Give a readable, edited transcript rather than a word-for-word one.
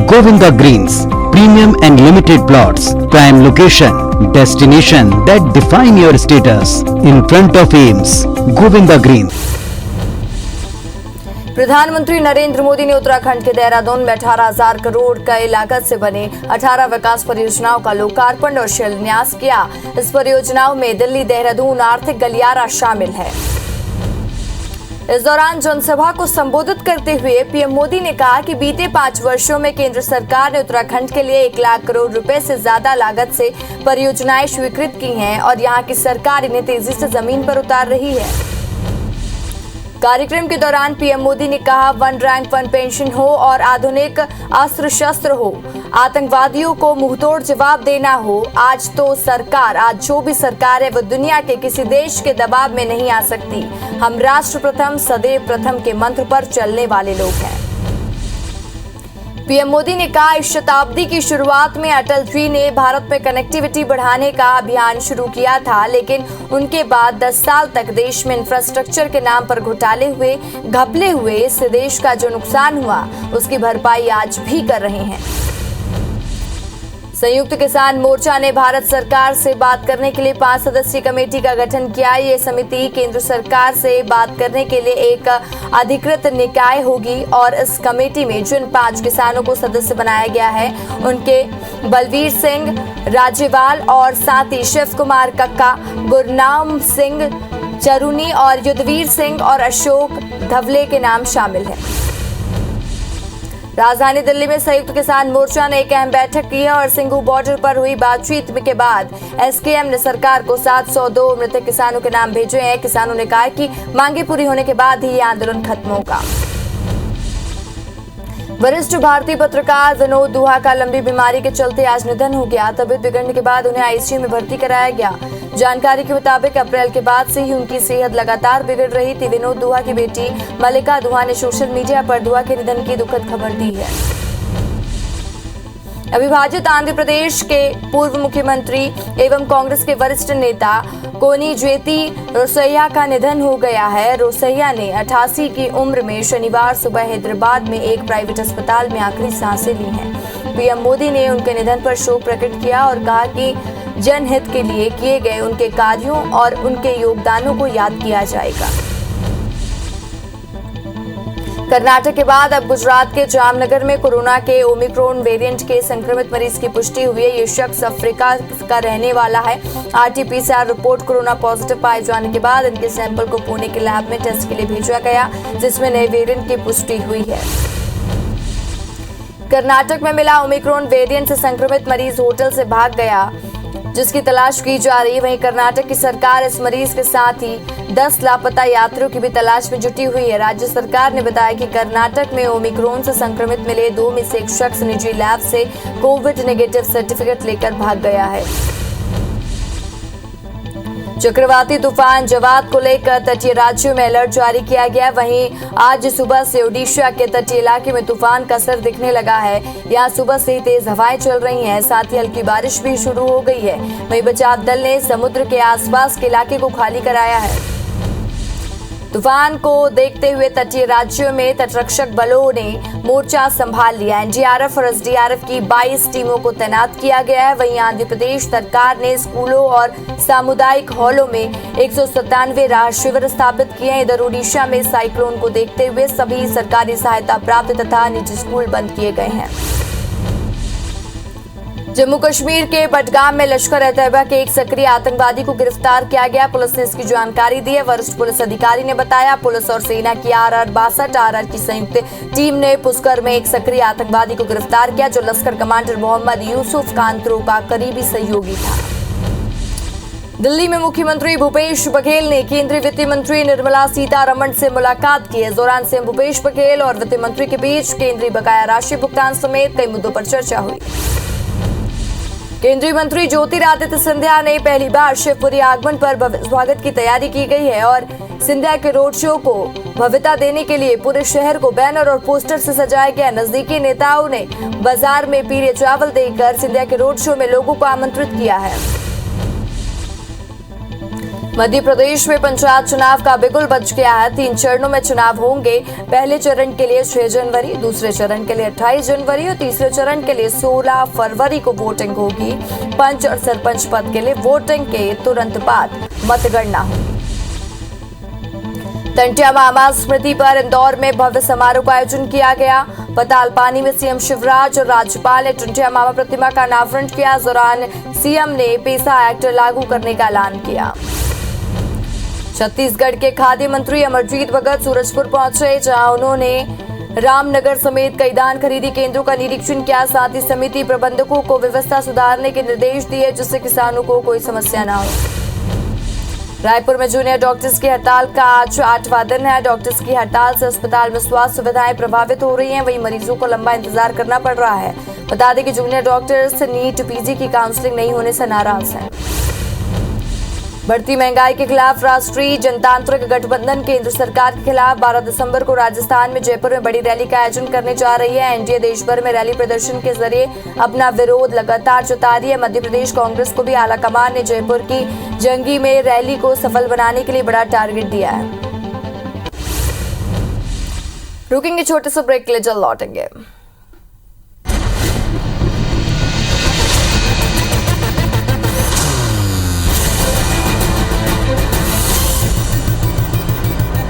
Govinda Greens, premium and limited plots, prime location, destination that define your status, in front of Ames, Govinda Greens. प्रधानमंत्री नरेंद्र मोदी ने उत्तराखंड के देहरादून में 18,000 करोड़ की लागत से बने 18 विकास परियोजनाओं का लोकार्पण और शिलान्यास किया। इस परियोजनाओं में दिल्ली देहरादून आर्थिक गलियारा शामिल है। इस दौरान जनसभा को संबोधित करते हुए पीएम मोदी ने कहा कि बीते 5 वर्षों में केंद्र सरकार ने उत्तराखंड के लिए 1 लाख करोड़ रुपए से ज्यादा लागत से परियोजनाएं स्वीकृत की हैं और यहां की सरकार इन्हें तेजी से जमीन पर उतार रही है। कार्यक्रम के दौरान पीएम मोदी ने कहा, वन रैंक वन पेंशन हो और आधुनिक अस्त्र शस्त्र हो, आतंकवादियों को मुंहतोड़ जवाब देना हो, आज जो भी सरकार है वो दुनिया के किसी देश के दबाव में नहीं आ सकती। हम राष्ट्र प्रथम सदैव प्रथम के मंत्र पर चलने वाले लोग हैं। पीएम मोदी ने कहा, इस शताब्दी की शुरुआत में अटल जी ने भारत में कनेक्टिविटी बढ़ाने का अभियान शुरू किया था, लेकिन उनके बाद 10 साल तक देश में इंफ्रास्ट्रक्चर के नाम पर घपले हुए इस देश का जो नुकसान हुआ उसकी भरपाई आज भी कर रहे हैं। संयुक्त किसान मोर्चा ने भारत सरकार से बात करने के लिए 5 सदस्यीय कमेटी का गठन किया। ये समिति केंद्र सरकार से बात करने के लिए एक अधिकृत निकाय होगी और इस कमेटी में जिन 5 किसानों को सदस्य बनाया गया है उनके बलवीर सिंह राजेवाल और साथ ही शिव कुमार कक्का, गुरनाम सिंह चरुनी और युद्धवीर सिंह और अशोक धवले के नाम शामिल हैं। राजधानी दिल्ली में संयुक्त किसान मोर्चा ने एक अहम बैठक की है और सिंघू बॉर्डर पर हुई बातचीत के बाद एसकेएम ने सरकार को 702 मृतक किसानों के नाम भेजे हैं। किसानों ने कहा कि मांगे पूरी होने के बाद ही ये आंदोलन खत्म होगा। वरिष्ठ भारतीय पत्रकार विनोद दुहा का लंबी बीमारी के चलते आज निधन हो गया। तबीयत बिगड़ने के बाद उन्हें आईसीयू में भर्ती कराया गया। जानकारी के मुताबिक अप्रैल के बाद से ही उनकी सेहत लगातार बिगड़ रही थी। विनोद दुहा की बेटी मल्लिका दुहा ने सोशल मीडिया पर दुहा के निधन की दुखद खबर दी है। अविभाजित आंध्र प्रदेश के पूर्व मुख्यमंत्री एवं कांग्रेस के वरिष्ठ नेता कोनिजेती रोसैया का निधन हो गया है। रोसैया ने 88 की उम्र में शनिवार सुबह हैदराबाद में एक प्राइवेट अस्पताल में आखिरी सांसें ली हैं। पीएम मोदी ने उनके निधन पर शोक प्रकट किया और कहा कि जनहित के लिए किए गए उनके कार्यों और उनके योगदानों को याद किया जाएगा। कर्नाटक के बाद अब गुजरात के जामनगर में कोरोना के ओमिक्रॉन वेरिएंट के संक्रमित मरीज की पुष्टि हुई है। ये शख्स अफ्रीका का रहने वाला है। आरटी-पीसीआर रिपोर्ट कोरोना पॉजिटिव पाए जाने के बाद इनके सैंपल को पुणे के लैब में टेस्ट के लिए भेजा गया, जिसमें नए वेरिएंट की पुष्टि हुई है। कर्नाटक में मिला ओमिक्रॉन वेरिएंट से संक्रमित मरीज होटल से भाग गया, जिसकी तलाश की जा रही है। वहीं कर्नाटक की सरकार इस मरीज के साथ ही 10 लापता यात्रियों की भी तलाश में जुटी हुई है। राज्य सरकार ने बताया कि कर्नाटक में ओमिक्रॉन से संक्रमित मिले 2 में से एक शख्स निजी लैब से कोविड नेगेटिव सर्टिफिकेट लेकर भाग गया है। चक्रवाती तूफान जवाद को लेकर तटीय राज्यों में अलर्ट जारी किया गया। वहीं आज सुबह से ओडिशा के तटीय इलाके में तूफान का असर दिखने लगा है। यहां सुबह से तेज हवाएं चल रही हैं, साथ ही हल्की बारिश भी शुरू हो गई है। वहीं बचाव दल ने समुद्र के आसपास के इलाके को खाली कराया है। तूफान को देखते हुए तटीय राज्यों में तटरक्षक बलों ने मोर्चा संभाल लिया। एनडीआरएफ और एसडीआरएफ की 22 टीमों को तैनात किया गया है। वहीं आंध्र प्रदेश सरकार ने स्कूलों और सामुदायिक हॉलों में 197 राहत शिविर स्थापित किए हैं। इधर उड़ीसा में साइक्लोन को देखते हुए सभी सरकारी सहायता प्राप्त तथा निजी स्कूल बंद किए गए हैं। जम्मू कश्मीर के बडगाम में लश्कर-ए-तैयबा के एक सक्रिय आतंकवादी को गिरफ्तार किया गया। पुलिस ने इसकी जानकारी दी है। वरिष्ठ पुलिस अधिकारी ने बताया, पुलिस और सेना की आरआर की संयुक्त टीम ने पुष्कर में एक सक्रिय आतंकवादी को गिरफ्तार किया, जो लश्कर कमांडर मोहम्मद यूसुफ कांत्रो का करीबी सहयोगी था। दिल्ली में मुख्यमंत्री भूपेश बघेल ने केंद्रीय वित्त मंत्री निर्मला सीतारमण से मुलाकात की। इस दौरान सीएम भूपेश बघेल और वित्त मंत्री के बीच केंद्रीय बकाया राशि भुगतान समेत कई मुद्दों पर चर्चा हुई। केंद्रीय मंत्री ज्योतिरादित्य सिंधिया ने पहली बार शिवपुरी आगमन पर स्वागत की तैयारी की गई है और सिंधिया के रोड शो को भव्यता देने के लिए पूरे शहर को बैनर और पोस्टर से सजाया गया। नजदीकी नेताओं ने बाजार में पीले चावल देकर सिंधिया के रोड शो में लोगों को आमंत्रित किया है। मध्य प्रदेश में पंचायत चुनाव का बिगुल बज गया है। 3 चरणों में चुनाव होंगे। पहले चरण के लिए 6 जनवरी, दूसरे चरण के लिए 28 जनवरी और तीसरे चरण के लिए 16 फरवरी को वोटिंग होगी। पंच और सरपंच पद के लिए वोटिंग के तुरंत बाद मतगणना होगी। टंटिया मामा स्मृति पर इंदौर में भव्य समारोह का आयोजन किया गया। पतालपानी में सीएम शिवराज और राज्यपाल ने टंटिया मामा प्रतिमा का अनावरण किया। इस दौरान सीएम ने पेसा एक्ट लागू करने का ऐलान किया। छत्तीसगढ़ के खाद्य मंत्री अमरजीत भगत सूरजपुर पहुंचे, जहां उन्होंने रामनगर समेत कई धान खरीदी केंद्रों का निरीक्षण किया। साथ ही समिति प्रबंधकों को व्यवस्था सुधारने के निर्देश दिए, जिससे किसानों को कोई समस्या न हो। रायपुर में जूनियर डॉक्टर्स की हड़ताल का आज 8वां दिन है। डॉक्टर्स की हड़ताल से अस्पताल में स्वास्थ्य सुविधाएं प्रभावित हो रही हैं, वहीं मरीजों को लंबा इंतजार करना पड़ रहा है। बता दें कि जूनियर डॉक्टर्स नीट पीजी की काउंसलिंग नहीं होने से नाराज हैं। बढ़ती महंगाई के खिलाफ राष्ट्रीय जनतांत्रिक गठबंधन केंद्र सरकार के खिलाफ 12 दिसंबर को राजस्थान में जयपुर में बड़ी रैली का आयोजन करने जा रही है। एनडीए देश भर में रैली प्रदर्शन के जरिए अपना विरोध लगातार जता रही है। मध्य प्रदेश कांग्रेस को भी आलाकमान ने जयपुर की जंगी में रैली को सफल बनाने के लिए बड़ा टारगेट दिया है। रुकेंगे छोटे से ब्रेक के लिए, जल्द लौटेंगे।